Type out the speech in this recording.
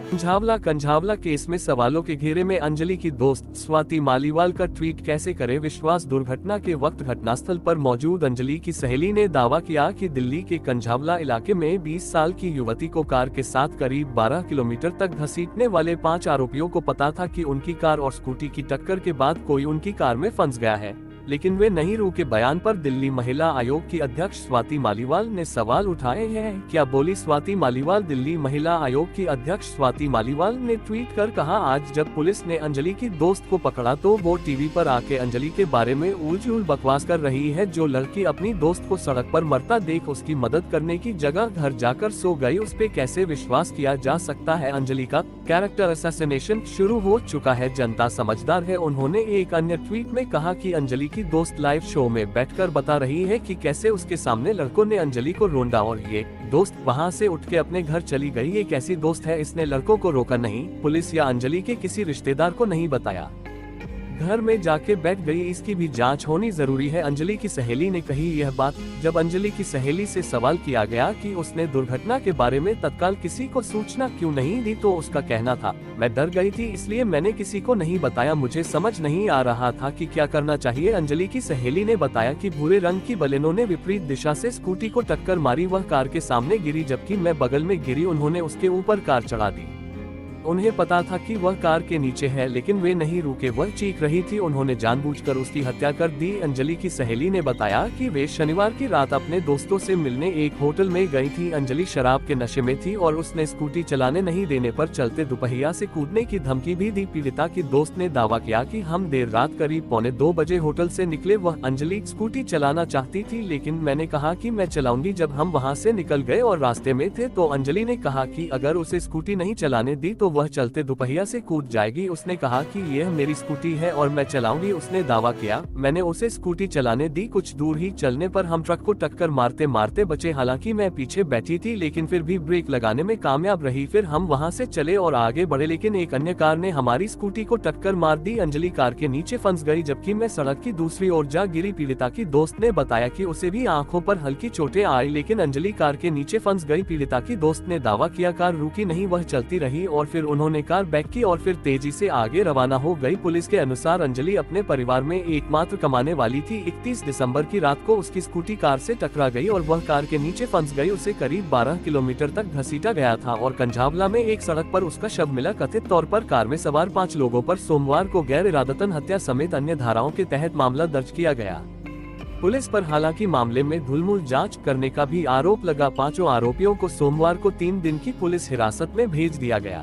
Kanjhawala case में सवालों के घेरे में अंजलि की दोस्त स्वाति मालीवाल का ट्वीट कैसे करे विश्वास। दुर्घटना के वक्त घटनास्थल पर मौजूद अंजलि की सहेली ने दावा किया कि दिल्ली के कंझावला इलाके में 20 साल की युवती को कार के साथ करीब 12 किलोमीटर तक घसीटने वाले 5 आरोपियों को पता था कि उनकी कार और स्कूटी की टक्कर के बाद कोई उनकी कार में फंस गया है, लेकिन वे नहीं रुके। बयान पर दिल्ली महिला आयोग की अध्यक्ष स्वाति मालीवाल ने सवाल उठाए हैं। क्या बोली स्वाति मालीवाल? दिल्ली महिला आयोग की अध्यक्ष स्वाति मालीवाल ने ट्वीट कर कहा, आज जब पुलिस ने अंजलि की दोस्त को पकड़ा तो वो टीवी पर आके अंजलि के बारे में उल बकवास कर रही है। जो लड़की अपनी दोस्त को सड़क पर मरता देख उसकी मदद करने की जगह घर जाकर सो गई, उस पे कैसे विश्वास किया जा सकता है? अंजलि का कैरेक्टर असैसिनेशन शुरू हो चुका है, जनता समझदार है। उन्होंने एक अन्य ट्वीट में कहा कि अंजलि की दोस्त लाइव शो में बैठकर बता रही है कि कैसे उसके सामने लड़कों ने अंजलि को रोंदा और ये दोस्त वहां से उठ के अपने घर चली गई। ये कैसी दोस्त है? इसने लड़कों को रोका नहीं, पुलिस या अंजलि के किसी रिश्तेदार को नहीं बताया, घर में जाके बैठ गई। इसकी भी जांच होनी जरूरी है, अंजलि की सहेली ने कही यह बात। जब अंजलि की सहेली से सवाल किया गया कि उसने दुर्घटना के बारे में तत्काल किसी को सूचना क्यों नहीं दी, तो उसका कहना था, मैं डर गई थी इसलिए मैंने किसी को नहीं बताया, मुझे समझ नहीं आ रहा था कि क्या करना चाहिए। अंजलि की सहेली ने बताया कि भूरे रंग की बलेनो ने विपरीत दिशा से स्कूटी को टक्कर मारी, वह कार के सामने गिरी जबकि मैं बगल में गिरी। उन्होंने उसके ऊपर कार चढ़ा दी। उन्हें पता था कि वह कार के नीचे है, लेकिन वे नहीं रुके, वह चीख रही थी। उन्होंने जानबूझकर उसकी हत्या कर दी। अंजलि की सहेली ने बताया कि वे शनिवार की रात अपने दोस्तों से मिलने एक होटल में गई थी। अंजलि शराब के नशे में थी और उसने स्कूटी चलाने नहीं देने पर चलते दोपहिया से कूदने की धमकी भी दी। पीड़िता की दोस्त ने दावा किया कि हम देर रात करीब 1:45 बजे होटल से निकले। वह अंजलि स्कूटी चलाना चाहती थी, लेकिन मैंने कहा कि मैं चलाऊंगी। जब हम वहाँ से निकल गए और रास्ते में थे तो अंजलि ने कहा कि अगर उसे स्कूटी नहीं चलाने दी तो वह चलते दोपहिया से कूद जाएगी। उसने कहा कि यह मेरी स्कूटी है और मैं चलाऊंगी, उसने दावा किया। मैंने उसे स्कूटी चलाने दी। कुछ दूर ही चलने पर हम ट्रक को टक्कर मारते मारते बचे। हालांकि मैं पीछे बैठी थी, लेकिन फिर भी ब्रेक लगाने में कामयाब रही। फिर हम वहां से चले और आगे बढ़े, लेकिन एक अन्य कार ने हमारी स्कूटी को टक्कर मार दी। अंजलि कार के नीचे फंस गई जबकि मैं सड़क की दूसरी ओर जा गिरी। पीड़िता की दोस्त ने बताया कि उसे भी आंखों पर हल्की चोटें आई, लेकिन अंजलि कार के नीचे फंस गई। पीड़िता की दोस्त ने दावा किया कार रुकी नहीं, वह चलती रही और फिर उन्होंने कार बैक की और फिर तेजी से आगे रवाना हो गई। पुलिस के अनुसार अंजलि अपने परिवार में एकमात्र कमाने वाली थी। 31 दिसंबर की रात को उसकी स्कूटी कार से टकरा गई और वह कार के नीचे फंस गई। उसे करीब 12 किलोमीटर तक घसीटा गया था और कंझावला में एक सड़क पर उसका शव मिला। कथित तौर पर कार में सवार 5 लोगों पर सोमवार को गैर इरादतन हत्या समेत अन्य धाराओं के तहत मामला दर्ज किया गया। पुलिस पर हालांकि मामले में धूलमूल जांच करने का भी आरोप लगा। 5 आरोपियों को सोमवार को 3 दिन की पुलिस हिरासत में भेज दिया गया।